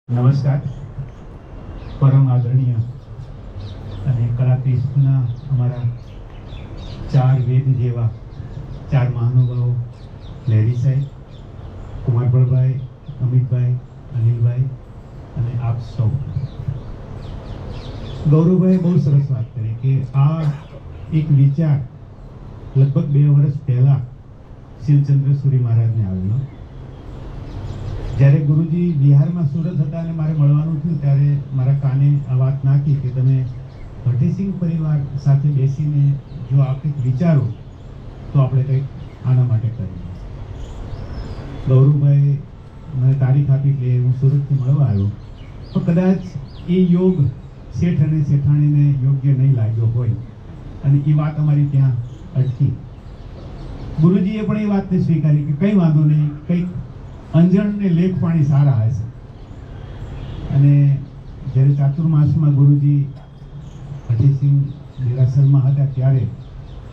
નમસ્કાર. પરમ આદરણીય અને કલાકૃષ્ણના અમારા ચાર વેદ જેવા ચાર મહાનુભાવો લહેરી સાહેબ, કુમારભાઈ, અમિતભાઈ, અનિલભાઈ અને આપ સૌ. ગૌરવભાઈ બહુ સરસ વાત કરી કે આ એક વિચાર લગભગ 2 વર્ષ પહેલા શિવચંદ્ર સુરી મહારાજને આવેલો. જ્યારે ગુરુજી બિહારમાં સુરત હતા અને મારે મળવાનું થયું ત્યારે મારા કાને આ વાત નાખી કે તમે ભટ્ટીસિંહ પરિવાર સાથે બેસીને જો આ કંઈક વિચારો તો આપણે કંઈક આના માટે કરીએ. ગૌરવભાઈ મને તારીખ આપી એટલે હું સુરતથી મળવા આવ્યો, પણ કદાચ એ યોગ શેઠ અને શેઠાણીને યોગ્ય નહીં લાગ્યો હોય અને એ વાત અમારી ત્યાં અટકી. ગુરુજીએ પણ એ વાતને સ્વીકારી કે કંઈ વાંધો નહીં, કંઈક અંજણ ને લેખ પાણી સારા હશે. અને જ્યારે ચાતુર્માસમાં ગુરુજી ભટ્ટીસિંહ દેરાસરમાં હતા ત્યારે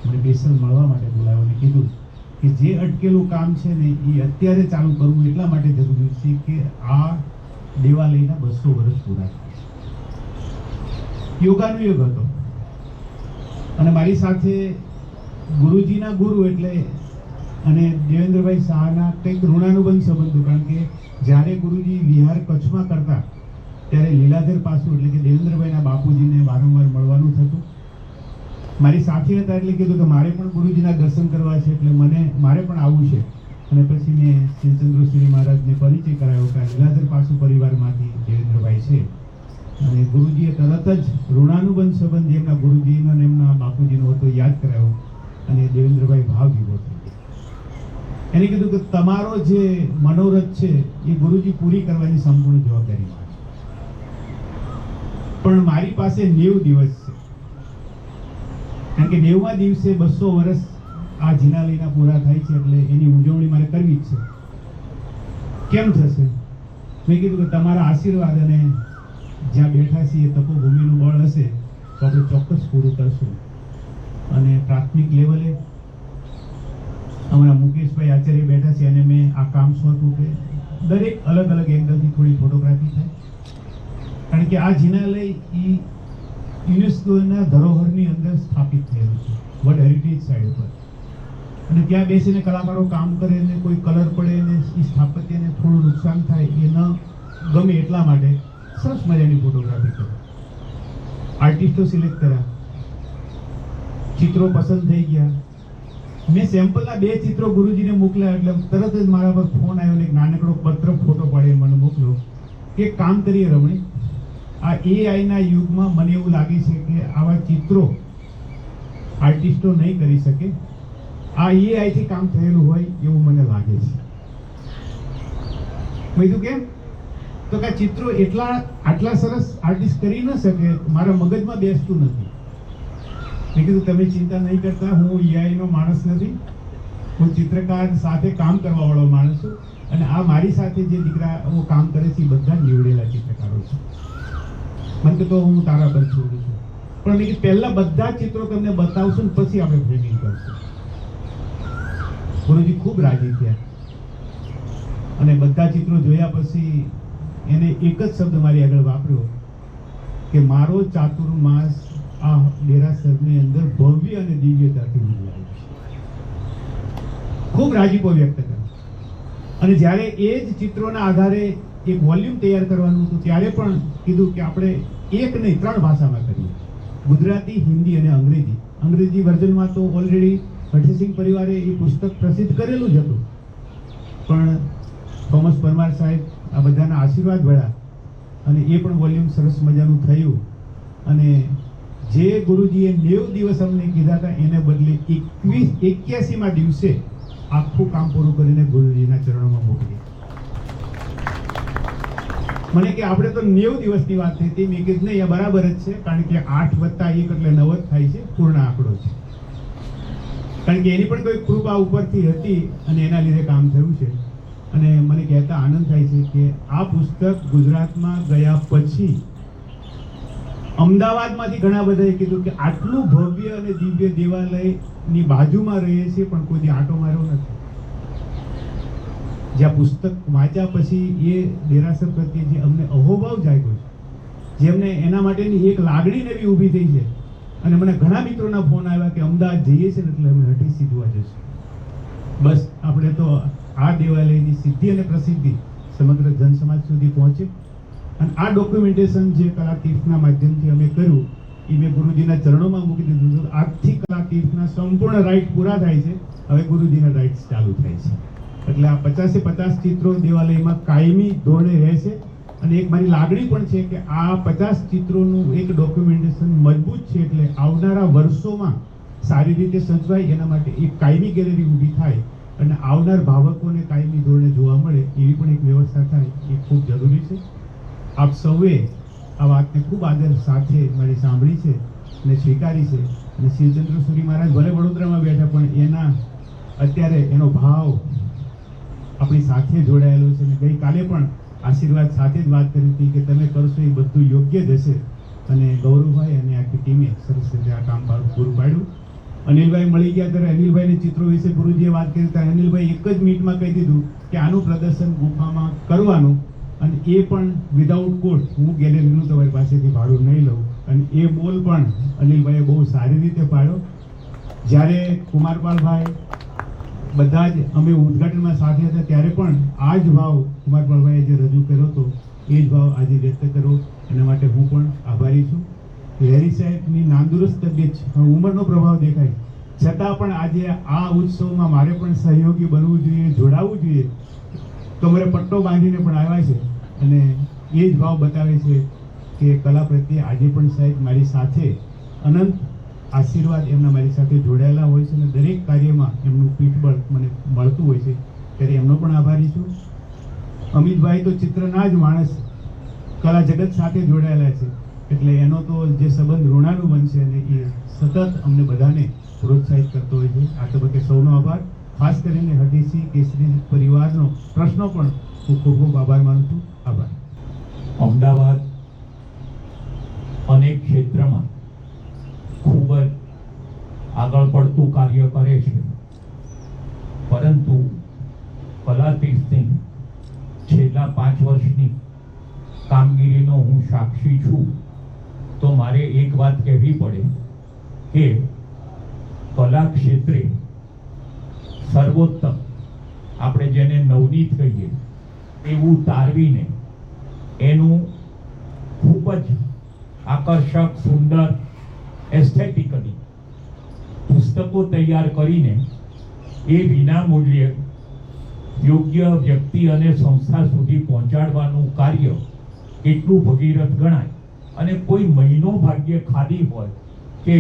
મને બેસલ મળવા માટે બોલાવ્યો અને કીધું કે જે અટકેલું કામ છે ને એ અત્યારે ચાલુ કરવું એટલા માટે જરૂરી છે કે આ દેવાલયના 200 વર્ષ પૂરા થાય. યોગાનુયોગ હતો અને મારી સાથે ગુરુજીના ગુરુ એટલે અને દેવેન્દ્રભાઈ શાહના કંઈક ઋણાનુબંધ સંબંધો, કારણ કે જ્યારે ગુરુજી વિહાર કચ્છમાં કરતા ત્યારે લીલાધર પાસું એટલે કે દેવેન્દ્રભાઈના બાપુજીને વારંવાર મળવાનું થતું. મારી સાથી હતા એટલે કીધું કે મારે પણ ગુરુજીના દર્શન કરવા છે એટલે મારે પણ આવવું છે. અને પછી મેં શિવચંદ્ર સુરી મહારાજને પરિચય કરાયો કે લીલાધર પાસું પરિવારમાંથી દેવેન્દ્રભાઈ છે. અને ગુરુજીએ તરત જ ઋણાનુબંધ સંબંધ એમના ગુરુજીનો અને એમના બાપુજીનો હતો યાદ કરાયો અને દેવેન્દ્રભાઈ ભાવ વિભો થઈ. એને કીધું કે તમારો જે મનોરથ છે એ ગુરુજી પૂરી કરવાની સંપૂર્ણ જવાબદારી છે, પણ મારી પાસે 90 દિવસ છે, કારણ કે 90મા દિવસે 200 વર્ષ આ જિનાલયના પૂરા થાય છે એટલે એની ઉજવણી મારે કરવી જ છે. કેમ થશે? મેં કીધું કે તમારા આશીર્વાદ અને જ્યાં બેઠા છીએ તપોભૂમિનું બળ હશે તો આપણે ચોક્કસ પૂરું કરશું. અને પ્રાથમિક લેવલે અમારા મુકેશભાઈ આચાર્ય બેઠા છે અને મેં આ કામ સોંપ્યું કે દરેક અલગ અલગ એંગલથી થોડી ફોટોગ્રાફી થાય, કારણ કે આ જિનાલય યુનેસ્કોના ધરોહરની અંદર સ્થાપિત થયેલું છે વર્લ્ડ હેરિટેજ સાઇટ ઉપર. અને ત્યાં બેસીને કલાકારો કામ કરે ને કોઈ કલર પડે ને એ સ્થાપત્યને થોડું નુકસાન થાય એ ન ગમે એટલા માટે સરસ મજાની ફોટોગ્રાફી કરો. આર્ટિસ્ટો સિલેક્ટ કર્યા, ચિત્રો પસંદ થઈ ગયા. મેં સેમ્પલના 2 ચિત્રો ગુરુજીને મોકલ્યા એટલે તરત જ મારા પર ફોન આવ્યો ને એક નાનકડો પત્ર ફોટો પાડીને મને મોકલ્યો કે કામ કરીએ રમણી, આ એઆઈના યુગમાં મને એવું લાગે છે કે આવા ચિત્રો આર્ટિસ્ટો નહીં કરી શકે, આ એઆઈથી કામ થયેલું હોય એવું મને લાગે છે. મેં કીધું કેમ? તો કે ચિત્રો આટલા સરસ આર્ટિસ્ટ કરી ન શકે, મારા મગજમાં બેસતું નથી. મેં કીધું તમે ચિંતા નહીં કરતા, હું એઆઈનો માણસ નથી, હું ચિત્રકાર સાથે કામ કરવા વાળો માણસ છું. અને આ મારી સાથે જે દીકરાઓ કામ કરે છે એ બધા નીવડેલા ચિત્રકારો છે. મને તો હું તારા પર છોડું છું, પણ મેં પહેલા બધા ચિત્રો તમને બતાવશું ને પછી આપણે ફ્રેમિંગ કરશું. ગુરુજી ખૂબ રાજી થયા અને બધા ચિત્રો જોયા પછી એને એક જ શબ્દ મારી આગળ વાપર્યો કે મારો ચાતુર્માસ આ દેરાસરની અંદર ભવ્ય અને દિવ્યતાથી ઉજવાય છે. ખૂબ રાજીપો વ્યક્ત કર્યો. અને જ્યારે એ જ ચિત્રોના આધારે એક વોલ્યુમ તૈયાર કરવાનું હતું ત્યારે પણ કીધું કે આપણે એક નહીં 3 ભાષામાં કરીએ, ગુજરાતી, હિન્દી અને અંગ્રેજી. અંગ્રેજી વર્ઝનમાં તો ઓલરેડી ભટ્ટીસિંહ પરિવારે એ પુસ્તક પ્રસિદ્ધ કરેલું જ હતું, પણ થોમસ પરમાર સાહેબ આ બધાના આશીર્વાદ મળ્યા અને એ પણ વોલ્યુમ સરસ મજાનું થયું. અને જે ગુરુજીએ 90 દિવસ અમને કીધા હતા એને બદલે 81મા દિવસે આખું કામ પૂરું કરીને ગુરુજીના ચરણોમાં મોકલી. મને કે આપણે તો 90 દિવસની વાત થઈ હતી. મેં કીધું નહીં, એ બરાબર જ છે, કારણ કે 8 + 1 એટલે 9 જ થાય છે, પૂર્ણ આંકડો છે. કારણ કે એની પણ કોઈ કૃપા ઉપરથી હતી અને એના લીધે કામ થયું છે. અને મને કહેતા આનંદ થાય છે કે આ પુસ્તક ગુજરાતમાં ગયા પછી અમદાવાદમાંથી ઘણા બધાએ કીધું કે આટલું ભવ્ય અને દિવ્ય દેવાલયની બાજુમાં રહીએ છીએ પણ કોઈ આંટો માર્યો નથી. જે આ પુસ્તક વાંચ્યા પછી એ દેરાસર પ્રત્યે જે અમને અહોભાવ જાગ્યો છે, જેમને એના માટેની એક લાગણી નવી ઊભી થઈ છે, અને મને ઘણા મિત્રોના ફોન આવ્યા કે અમદાવાદ જઈએ છીએ એટલે અમે હઠીસી જોવા જઈશું. બસ આપણે તો આ દેવાલયની સિદ્ધિ અને પ્રસિદ્ધિ સમગ્ર જનસમાજ સુધી પહોંચે, અને આ ડોક્યુમેન્ટેશન જે કલાતીર્થના માધ્યમથી અમે કર્યું એ મેં ગુરુજીના ચરણોમાં મૂકી દીધું. આજથી કલાતીર્થના સંપૂર્ણ રાઇટ પૂરા થાય છે, હવે ગુરુજીના રાઇટ્સ ચાલુ થાય છે. એટલે આ 50-50 ચિત્રો દેવાલયમાં કાયમી ધોરણે રહેશે, અને એક મારી લાગણી પણ છે કે આ 50 ચિત્રોનું એક ડોક્યુમેન્ટેશન મજબૂત છે, એટલે આવનારા વર્ષોમાં સારી રીતે સચવાય એના માટે એક કાયમી ગેલેરી ઊભી થાય અને આવનાર ભાવકોને કાયમી ધોરણે જોવા મળે એવી પણ એક વ્યવસ્થા થાય એ ખૂબ જરૂરી છે. આપ સૌએ આ વાતને ખૂબ આદર સાથે મારી સાંભળી છે અને સ્વીકારી છે, અને શિવચંદ્ર સુરી મહારાજ ભલે વડોદરામાં બેઠા પણ એના અત્યારે એનો ભાવ આપણી સાથે જોડાયેલો છે, અને ગઈકાલે પણ આશીર્વાદ સાથે જ વાત કરી હતી કે તમે કરશો એ બધું યોગ્ય જ હશે, અને ગૌરવભાઈ અને આખી ટીમે સરસ રીતે આ કામ પૂરું પાડ્યું. અનિલભાઈ મળી ગયા ત્યારે અનિલભાઈને ચિત્રો વિશે ગુરુજીએ વાત કરી ત્યારે અનિલભાઈ એક જ મિનિટમાં કહી દીધું કે આનું પ્રદર્શન ગુફામાં કરવાનું, અને એ પણ વિધાઉટ કોસ્ટ. હું ગેલેરીનું તમારી પાસેથી ભાડું નહીં લઉં, અને એ બોલ પણ અનિલભાઈએ બહુ સારી રીતે પાડ્યો. જ્યારે કુમારપાલભાઈ બધા જ અમે ઉદ્ઘાટનમાં સાથે હતા ત્યારે પણ આ જ ભાવ કુમારપાલભાઈએ જે રજૂ કર્યો હતો એ જ ભાવ આજે વ્યક્ત કર્યો, એના માટે હું પણ આભારી છું. હેરી સાહેબની નાંદુરસ્ત તબિયત છે, ઉંમરનો પ્રભાવ દેખાય, છતાં પણ આજે આ ઉત્સવમાં મારે પણ સહયોગી બનવું જોઈએ, જોડાવવું જોઈએ, તો મારે પટ્ટો બાંધીને પણ આવ્યા છે, અને એ જ ભાવ બતાવે છે કે કલા પ્રત્યે આજે પણ સાહેબ મારી સાથે અનંત આશીર્વાદ એમના મારી સાથે જોડાયેલા હોય છે, અને દરેક કાર્યમાં એમનું પીઠબળ મને મળતું હોય છે, ત્યારે એમનો પણ આભારી છું. અમિતભાઈ તો ચિત્રના જ માણસ કલા જગત સાથે જોડાયેલા છે, એટલે એનો તો જે સંબંધ ઋણાનું બનશે, અને એ સતત અમને બધાને પ્રોત્સાહિત કરતો હોય છે. આ તબક્કે સૌનો આભાર, ખાસ કરીને હઠીસી કેસરી પરિવારનો પ્રશ્નો પણ હું ખૂબ ખૂબ આભાર માનું છું. આભાર. અમદાવાદ અનેક ક્ષેત્રમાં ખૂબ જ આગળ પડતું કાર્ય કરે છે, પરંતુ કલાતીર્થની છેલ્લા 5 વર્ષની કામગીરીનો હું સાક્ષી છું, તો મારે એક વાત કહેવી પડે કે કલા ક્ષેત્રે સર્વોત્તમ, આપણે જેને નવનીત કહીએ એવું તારવીને એનું ખૂબ જ આકર્ષક, સુંદર, એસ્થેટિકલી પુસ્તકો તૈયાર કરીને એ વિના મૂલ્યે યોગ્ય વ્યક્તિ અને સંસ્થા સુધી પહોંચાડવાનું કાર્ય એટલું ભગીરથ ગણાય. અને કોઈ મહિનો ભાગ્ય ખાલી હોય કે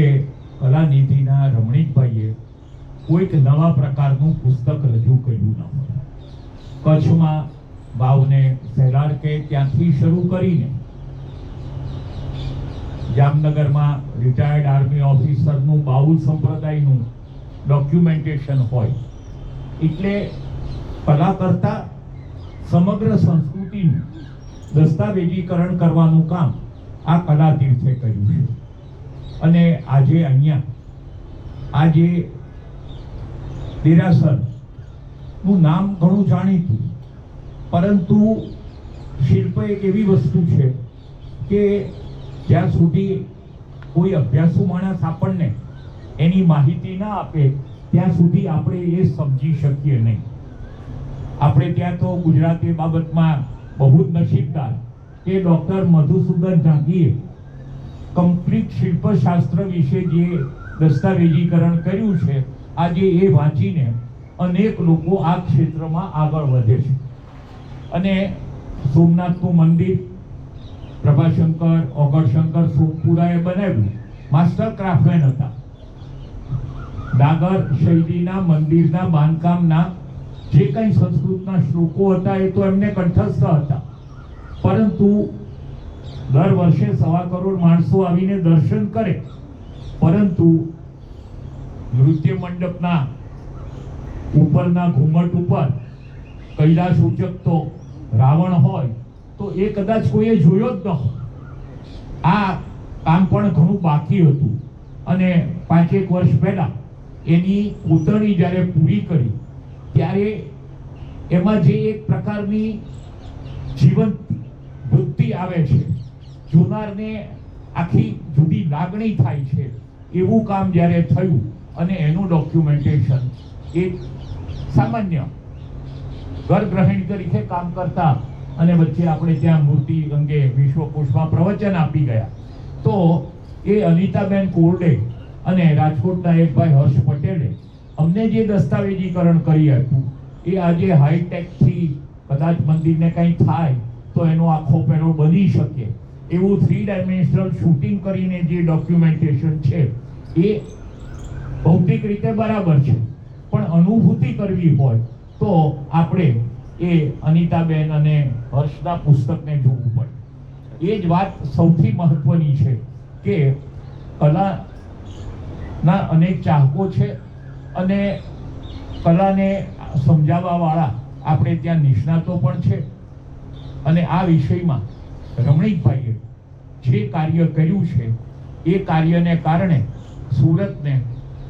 કલાનિધિના રમણીકભાઈએ કોઈક નવા પ્રકારનું પુસ્તક રજૂ કર્યું ન હોય. કચ્છમાં ભાવને સહેલાર કે ત્યાંથી શરૂ કરીને જામનગરમાં રિટાયર્ડ આર્મી ઓફિસરનું બાઉલ સંપ્રદાયનું ડોક્યુમેન્ટેશન હોય, એટલે કલા કરતા સમગ્ર સંસ્કૃતિનું દસ્તાવેજીકરણ કરવાનું કામ આ કલાતીર્થે કર્યું છે. અને આજે અહીંયા આજે દેરાસરનું નામ ઘણું જાણીતું, પરંતુ શિલ્પ એક એવી વસ્તુ છે કે જ્યાં સુધી કોઈ અભ્યાસુ માણસ આપણને એની માહિતી ના આપે ત્યાં સુધી આપણે એ સમજી શકીએ નહીં. આપણે ત્યાં તો ગુજરાતી બાબતમાં બહુ જ નસીબદાર કે ડૉક્ટર મધુસૂદન જાંગીએ કમ્પ્લીટ શિલ્પશાસ્ત્ર વિશે જે દસ્તાવેજીકરણ કર્યું છે, આજે એ વાંચીને અનેક લોકો આ ક્ષેત્રમાં આગળ વધે છે. અને સોમનાથનું મંદિર પ્રભાશંકર, ઓગણશંકર સોમપુરાએ બનાવ્યું, માસ્ટર ક્રાફ્ટમેન હતા. ડાગર શૈલીના મંદિરના બાંધકામના જે કંઈ સંસ્કૃતના શ્લોકો હતા એ તો એમને કંઠસ્થ હતા, પરંતુ દર વર્ષે 1.25 કરોડ માણસો આવીને દર્શન કરે, પરંતુ નૃત્ય મંડપના ઉપરના ઘુમ્મટ ઉપર કૈલાસ ઉચકતો રાવણ હોય તો એ કદાચ કોઈએ જોયો જ ન હોય. આ કામ પણ ઘણું બાકી હતું, અને 5-1 વર્ષ પહેલા એની કોતરણી જ્યારે પૂરી કરી ત્યારે એમાં જે એક પ્રકારની જીવંત વૃત્તિ આવે છે, જોનારને આખી જુદી લાગણી થાય છે, એવું કામ જ્યારે થયું અને એનું ડોક્યુમેન્ટેશન એક સામાન્ય ઘર ગૃહિણી તરીકે કામ કરતા અને વચ્ચે આપણે ત્યાં મૂર્તિ અંગે વિશ્વકોશમાં પ્રવચન આપી ગયા, તો એ અનિતાબેન કોરડે અને રાજકોટના એક ભાઈ હર્ષ પટેલે અમને જે દસ્તાવેજીકરણ કરી આપ્યું એ આજે હાઈટેકથી કદાચ મંદિરને કંઈ થાય તો એનો આખો પેલો બની શકે એવું 3 ડાયમેન્શનલ શૂટિંગ કરીને જે ડોક્યુમેન્ટેશન છે એ ભૌતિક રીતે બરાબર છે, પણ અનુભૂતિ કરવી હોય તો આપણે એ અનિતાબેન અને હર્ષના પુસ્તકને જોવું પડે. એ જ વાત સૌથી મહત્વની છે કે કલાના અનેક ચાહકો છે અને કલાને સમજાવવા વાળા આપણે ત્યાં નિષ્ણાતો પણ છે, અને આ વિષયમાં રમણીકભાઈએ જે કાર્ય કર્યું છે એ કાર્યને કારણે સુરતને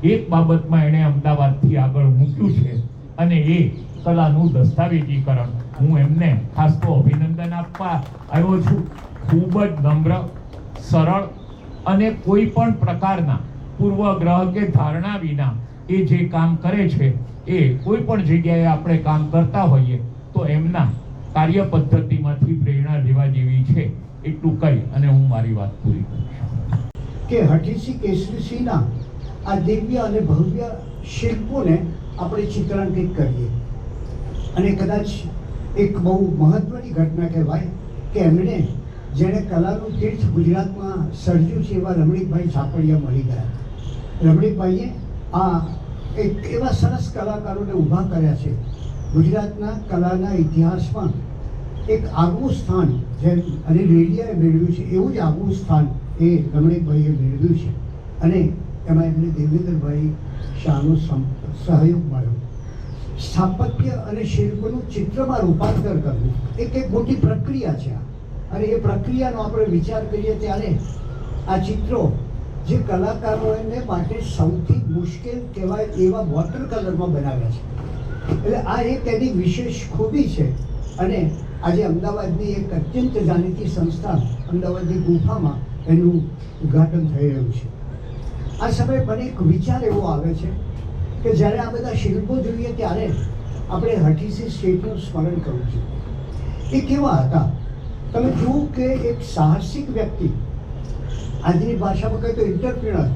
એક બાબતમાં એણે અમદાવાદથી આગળ મૂક્યું છે, અને એ કલાનું દસ્તાવેજીકરણ હું એમને ખાસ તો અભિનંદન આપવા આવ્યો છું. ખૂબ જ નમ્ર, સરળ અને કોઈ પણ પ્રકારના પૂર્વગ્રહ કે ધારણા વિના એ જે કામ કરે છે એ કોઈ પણ જગ્યાએ આપણે કામ કરતા હોઈએ તો એમના કાર્ય પદ્ધતિમાંથી પ્રેરણા લેવા જેવી છે. એટલું કહી અને હું મારી વાત પૂરી કરું કે હઠીસિંહ કેસરીસિંહના આ દિવ્ય અને ભવ્ય શિલ્પોને આપણે ચિત્રાંકિત કરીએ, અને કદાચ એક બહુ મહત્વની ઘટના કહેવાય કે એમણે જેણે કલાનું તીર્થ ગુજરાતમાં સર્જ્યું છે એવા રમણીકભાઈ છાપડિયા મળી ગયા. રમણીકભાઈએ આ એક એવા સરસ કલાકારોને ઊભા કર્યા છે ગુજરાતના કલાના ઇતિહાસમાં એક આગવું સ્થાન જેમ અને રેડિયાએ મેળવ્યું છે એવું જ આગવું સ્થાન એ રમણીકભાઈએ મેળવ્યું છે, અને એમાં એમને દેવેન્દ્રભાઈ શાહનો સહયોગ મળ્યો. સ્થાપત્ય અને શિલ્પનું ચિત્રમાં રૂપાંતર કરવું એક મોટી પ્રક્રિયા છે, અને એ પ્રક્રિયાનો આપણે વિચાર કરીએ ત્યારે આ ચિત્રો જે કલાકારોને માટે સૌથી મુશ્કેલ કહેવાય એવા વોટર કલરમાં બનાવ્યા છે, એટલે આ એક એની વિશેષ ખૂબી છે. અને આજે અમદાવાદની એક અત્યંત જાણીતી સંસ્થા અમદાવાદની ગુફામાં એનું ઉદ્ઘાટન થઈ રહ્યું છે. આ સમયે મને એક વિચાર એવો આવે છે કે જ્યારે આ બધા શિલ્પો જોઈએ ત્યારે આપણે હઠીસિંહ શેઠનું સ્મરણ કરવું જોઈએ. એ કેવા હતા તમે જુઓ કે એક સાહસિક વ્યક્તિ, આજની ભાષામાં કહે તો એન્ટરપ્રિનર,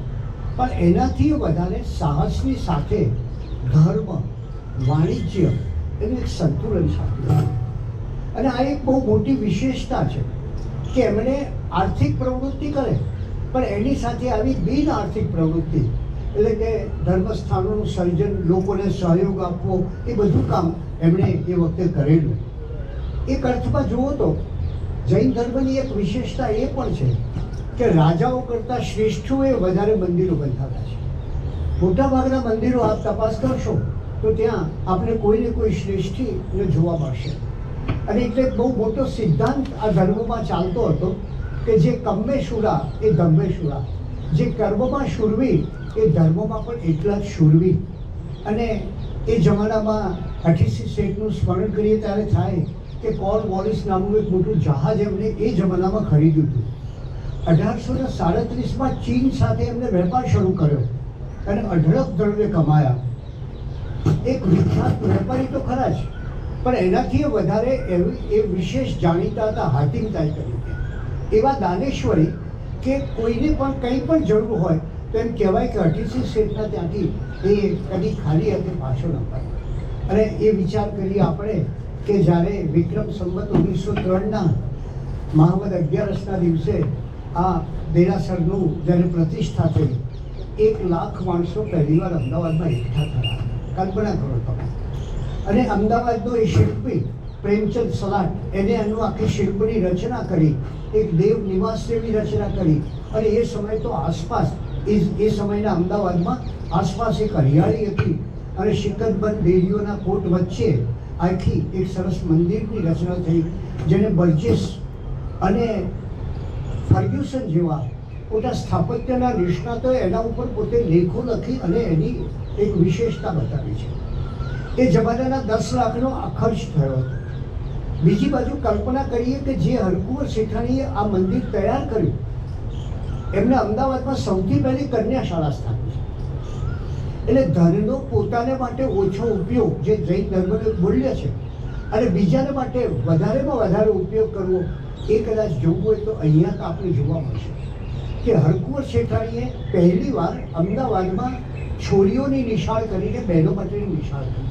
પણ એનાથી વધારે સાહસની સાથે ધર્મ, વાણિજ્ય એનું એક સંતુલન સાધ્યું. અને આ એક બહુ મોટી વિશેષતા છે કે એમણે આર્થિક પ્રવૃત્તિ કરે પણ એની સાથે આવી બિન આર્થિક પ્રવૃત્તિ, એટલે કે ધર્મસ્થાનોનું સર્જન, લોકોને સહયોગ આપવો, એ બધું કામ એમણે એ વખતે કરેલું. એક અર્થમાં જુઓ તો જૈન ધર્મની એક વિશેષતા એ પણ છે કે રાજાઓ કરતાં શ્રેષ્ઠોએ વધારે મંદિરો બંધાવ્યા છે. મોટાભાગના મંદિરો આપ તપાસ કરશો તો ત્યાં આપણે કોઈને કોઈ શ્રેષ્ઠીને જોવા મળશે. અને એટલે બહુ મોટો સિદ્ધાંત આ ધર્મમાં ચાલતો હતો કે જે કમ્મે શુરા એ ધમ્મે શુરા, જે કર્મમાં શુરવીર એ ધર્મમાં પણ એટલા જ શુરવીર. અને એ જમાનામાં હઠીસિંહ શેઠનું સ્મરણ કરીએ ત્યારે થાય કે કોર્નવોલિસ નામનું એક મોટું જહાજ એમણે એ જમાનામાં ખરીદ્યું હતું. 1837માં ચીન સાથે એમણે વેપાર શરૂ કર્યો અને અઢળક દ્રવ્ય કમાયા. એક વિખ્યાત વેપારી તો ખરા જ, પણ એનાથી વધારે એ વિશેષ જાણીતા હતા હાતિમ તાઈ તરીકે. એવા દાનેશ્વરી કે કોઈને પણ કંઈ પણ જરૂર હોય તો એમ કહેવાય કે હઠીસિંહ શેઠના ત્યાંથી એ કદી ખાલી હાથે પાછો ન પાય. અને એ વિચાર કરીએ આપણે કે જ્યારે વિક્રમ સંવત 1903ના મહાવદ 11ના દિવસે આ દેરાસરનું જ્યારે પ્રતિષ્ઠા થઈ, 1 લાખ માણસો પહેલીવાર અમદાવાદમાં એકઠા થયા. કલ્પના કરો તમે. અને અમદાવાદનો એ શિલ્પી પ્રેમચંદ સલાટ એને એનું આખી શિલ્પની રચના કરી, એક દેવ નિવાસ જેવી રચના કરી. અને એ સમય તો આસપાસ એ સમયના અમદાવાદમાં આસપાસ એક હરિયાળી હતી અને શિકંદબંધ ડેરીઓના કોટ વચ્ચે આખી એક સરસ મંદિરની રચના થઈ, જેને બર્જેસ અને ફર્ગ્યુસન જેવા મોટા સ્થાપત્યના નિષ્ણાતોએ એના ઉપર પોતે લેખો લખી અને એની એક વિશેષતા બતાવી છે. એ જમાનાના 10 લાખનો આ ખર્ચ થયો હતો. બીજી બાજુ કલ્પના કરીએ કે જે હરકુંવર શેઠાણીએ આ મંદિર તૈયાર કર્યું, એમને અમદાવાદમાં સૌથી પહેલી કન્યાશાળા સ્થાપી છે. એટલે ધનનો પોતાને માટે ઓછો ઉપયોગ જે જૈન ધર્મનું મૂલ્ય છે, અને બીજાને માટે વધારેમાં વધારે ઉપયોગ કરવો, એ કદાચ જોવું હોય તો અહીંયા તો આપણે જોવા મળશે કે હરકુંવર શેઠાણીએ પહેલી વાર અમદાવાદમાં છોરીઓની નિશાળ કરીને બહેનો માટેની નિશાળ કરી.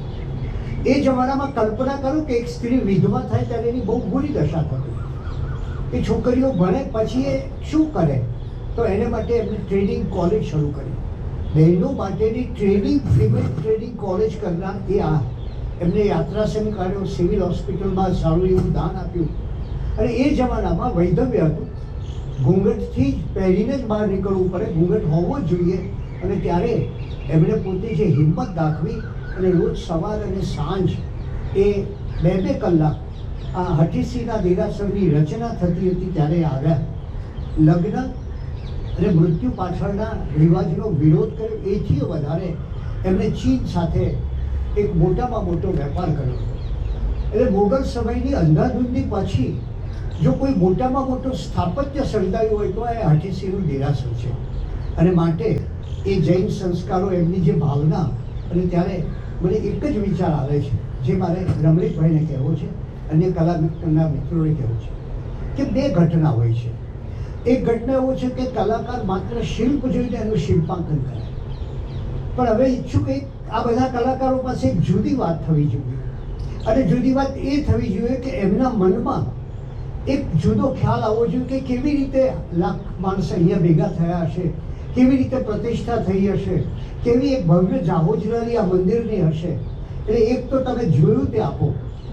એ જમાનામાં કલ્પના કરો કે એક સ્ત્રી વિધવા થાય ત્યારે એની બહુ બુરી દશા થતી. એ છોકરીઓ ભણે પછી એ શું કરે, તો એને માટે એમને ટ્રેનિંગ કોલેજ શરૂ કરી. બહેનો માટેની ટ્રેનિંગ, ફિમેલ ટ્રેનિંગ કોલેજ કરનાર એ આ એમને યાત્રાશ્રમ કાઢ્યો, સિવિલ હોસ્પિટલમાં સારું એવું દાન આપ્યું. અને એ જમાનામાં વૈધવ્ય હતું, ઘૂંઘટથી જ પહેરીને જ બહાર નીકળવું પડે, ઘૂંઘટ હોવો જ જોઈએ. અને ત્યારે એમણે પોતે જે હિંમત દાખવી અને રોજ સવાર અને સાંજ એ 2-2 કલાક આ હઠીસિંહના દેરાસરની રચના થતી હતી ત્યારે આવ્યા. લગ્ન અને મૃત્યુ પાછળના રિવાજનો વિરોધ કર્યો. એથી વધારે એમણે ચીન સાથે એક મોટામાં મોટો વેપાર કર્યો. એટલે મોગલ સમયની અંધાધૂંધી પછી જો કોઈ મોટામાં મોટો સ્થાપત્ય સર્જાયું હોય તો એ હઠીસિંહનું દેરાસર છે. અને માટે એ જૈન સંસ્કારો, એમની જે ભાવના, અને ત્યારે મને એક જ વિચાર આવે છે જે મારે રમણીકભાઈને કહેવો છે, અન્ય કલાકારના મિત્રોને કહેવું છે કે 2 ઘટના હોય છે. એક ઘટના એવો છે કે કલાકાર માત્ર શિલ્પ જોઈને એનું શિલ્પાંકન કરે, પણ હવે ઈચ્છું કે આ બધા કલાકારો પાસે એક જુદી વાત થવી જોઈએ. અને જુદી વાત એ થવી જોઈએ કે એમના મનમાં એક જુદો ખ્યાલ આવવો જોઈએ કે કેવી રીતે લાખ માણસ અહીંયા ભેગા થયા હશે, કેવી રીતે પ્રતિષ્ઠા થઈ હશે, કેવી એક ભવ્ય જાહોજલાલી આ મંદિરની હશે. એટલે એક તો તમે જોયું તે આપો.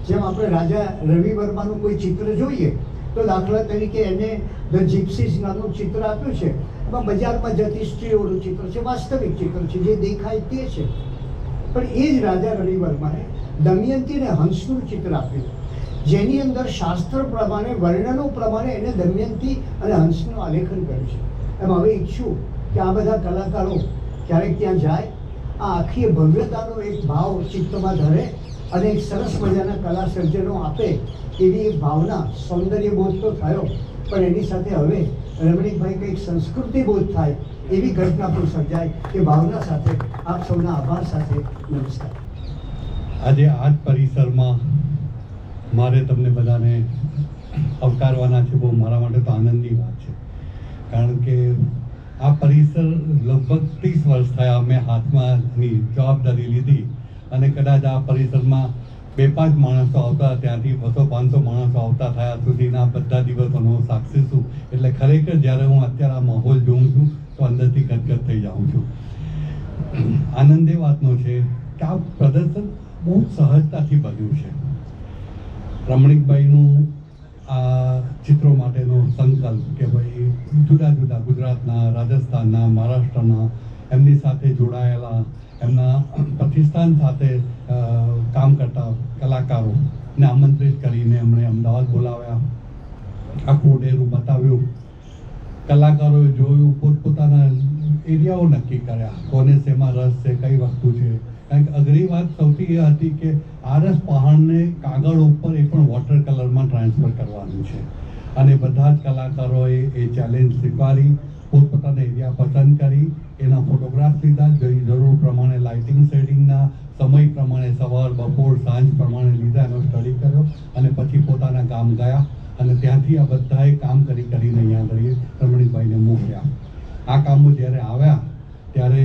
જેમ આપણે રાજા રવિ વર્માનું કોઈ ચિત્ર જોઈએ તો દાખલા તરીકે એને ધ જીપ્સીસ નામનું ચિત્ર આપ્યું છે, એમાં બજારમાં જતી સ્ત્રીઓનું ચિત્ર છે, વાસ્તવિક ચિત્ર છે, જે દેખાય તે છે. પણ એ જ રાજા રવિ વર્માએ દમયંતી અને હંસનું ચિત્ર આપ્યું, જેની અંદર શાસ્ત્ર પ્રમાણે, વર્ણનો પ્રમાણે એને દમયંતી અને હંસનું આલેખન કર્યું છે. એમ હવે ઈચ્છું કે આ બધા કલાકારો ક્યારેક ત્યાં જાય, આ આખી ભવ્યતાનો એક ભાવ ચિત્તમાં ધરે અને એક સરસ મજાના કલા સર્જનો આપે, એવી એક ભાવના, સૌંદર્ય બોધ તો થયો, પણ એની સાથે હવે રમણીકભાઈ કંઈક સંસ્કૃતિ બોધ થાય એવી ઘટના પણ સર્જાય. એ ભાવના સાથે આપ સૌના આભાર સાથે નમસ્કાર. આજે આ જ પરિસરમાં મારે તમને બધાને આવકારવાના છે. બહુ મારા માટે તો આનંદની વાત છે, કારણ કે આ પરિસર લગભગ 30 વર્ષ થયા અમે હાથમાં એની જવાબદારી લીધી, અને કદાચ આ પરિસરમાં 2-5 માણસો આવતા, ત્યાંથી 200-500 માણસો આવતા થયા સુધીના બધા દિવસોનો સાક્ષી છું. એટલે ખરેખર જ્યારે હું અત્યારે આ માહોલ જોઉં છું તો અંદરથી ગદગદ થઈ જાઉં છું. આનંદ એ વાતનો છે કે આ પ્રદર્શન બહુ સહજતાથી બન્યું છે. રમણીકભાઈનું આ ચિત્રો માટેનો સંકલ્પ કે ભાઈ જુદા જુદા ગુજરાતના, રાજસ્થાનના, મહારાષ્ટ્રના એમની સાથે જોડાયેલા, એમના પ્રતિષ્ઠાન સાથે કામ કરતા કલાકારોને આમંત્રિત કરીને એમણે અમદાવાદ બોલાવ્યા, આખું ડેરું બતાવ્યું, કલાકારોએ જોયું, પોતપોતાના એરિયાઓ નક્કી કર્યા, કોને શેમાં રસ છે, કઈ વસ્તુ છે. કારણ કે અઘરી વાત સૌથી એ હતી કે આરસ પહાડને કાગળ ઉપર એ પણ વોટર કલરમાં ટ્રાન્સફર કરવાનું છે, અને બધા જ કલાકારોએ એ ચેલેન્જ સ્વીકારી, પોતપોતાના એરિયા પસંદ કરી, એના ફોટોગ્રાફ લીધા, જરૂર પ્રમાણે લાઇટિંગ સેટિંગના સમય પ્રમાણે સવાર, બપોર, સાંજ પ્રમાણે લીધા, એનો સ્ટડી કર્યો, અને પછી પોતાના ગામ ગયા, અને ત્યાંથી આ બધાએ કામ કરીને અહીંયા આગળ રમણીકભાઈને મોકલ્યા. આ કામો જ્યારે આવ્યા ત્યારે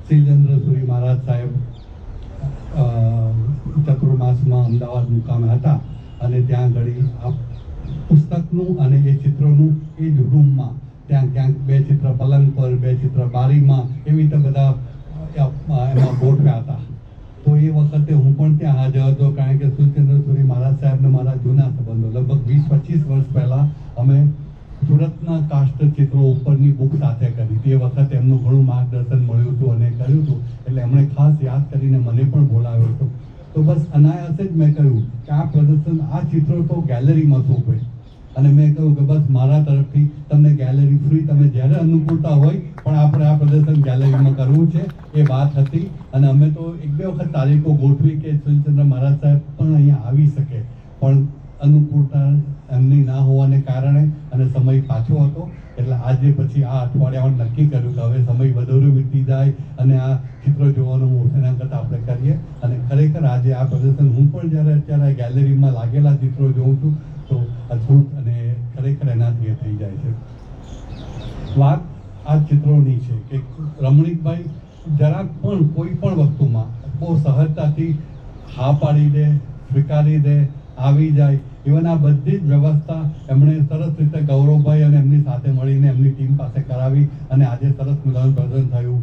શ્રીચંદ્ર સુરી મહારાજ સાહેબ ચતુર્માસમાં અમદાવાદ મુકામે હતા, અને ત્યાં આગળ આ પુસ્તકનું અને એ ચિત્રોનું એ જ રૂમમાં ત્યાં ક્યાંક 2 ચિત્ર પલંગ પર, 2 ચિત્ર બારીમાં, એવી રીતે બધા એમાં ગોઠવ્યા હતા. તો એ વખતે હું પણ ત્યાં હાજર હતો, કારણ કે શ્રીચંદ્ર સુરી મહારાજ સાહેબને મારા જૂના સંબંધો, લગભગ 20-25 વર્ષ પહેલાં અમે સુરતના કાષ્ટ ચિત્રો ઉપરની બુક સાથે કરી હતી. એ વખતે એમનું ઘણું માર્ગદર્શન મળ્યું હતું અને કર્યું હતું, એટલે એમણે ખાસ યાદ કરીને મને પણ બોલાવ્યો હતો. તો બસ અનાયાસે જ મેં કહ્યું કે આ પ્રદર્શન, આ ચિત્રો તો ગેલેરીમાં શોભે, અને મેં કહ્યું કે બસ મારા તરફથી તમને ગેલેરી ફ્રી, તમે જ્યારે અનુકૂળતા હોય પણ આપણે આ પ્રદર્શન ગેલેરીમાં કરવું છે એ વાત હતી. અને અમે તો એક બે વખત તારીખો ગોઠવી કે સુરેશચંદ્ર મહારાજ સાહેબ પણ અહીંયા આવી શકે, પણ અનુકૂળતા એમની ના હોવાને કારણે અને સમય પાછો હતો, એટલે આજે પછી આ અઠવાડિયામાં નક્કી કર્યું કે હવે સમય વધુ વીતી જાય અને આ ચિત્રો જોવાનું એના કરતાં આપણે કરીએ. અને ખરેખર આજે આ પ્રદર્શન હું પણ જ્યારે અત્યારે ગેલેરીમાં લાગેલા ચિત્રો જોઉં છું તો અદ્ભુત અને ખરેખર એનાથી એ થઈ જાય છે. વાત આ ચિત્રોની છે કે રમણીકભાઈ જરાક પણ કોઈ પણ વસ્તુમાં બહુ સહજતાથી હા પાડી દે, સ્વીકારી દે, આવી જાય. ઇવન આ બધી જ વ્યવસ્થા એમણે સરસ રીતે ગૌરવભાઈ અને એમની સાથે મળીને એમની ટીમ પાસે કરાવી અને આજે સરસ મજાનું પ્રદર્શન થયું.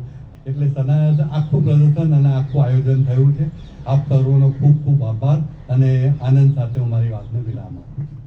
એટલે સનાયાદ આખું પ્રદર્શન અને આખું આયોજન થયું છે. આપ સર્વનો ખૂબ ખૂબ આભાર અને આનંદ સાથે હું મારી વાતને વિરામ આપું છું.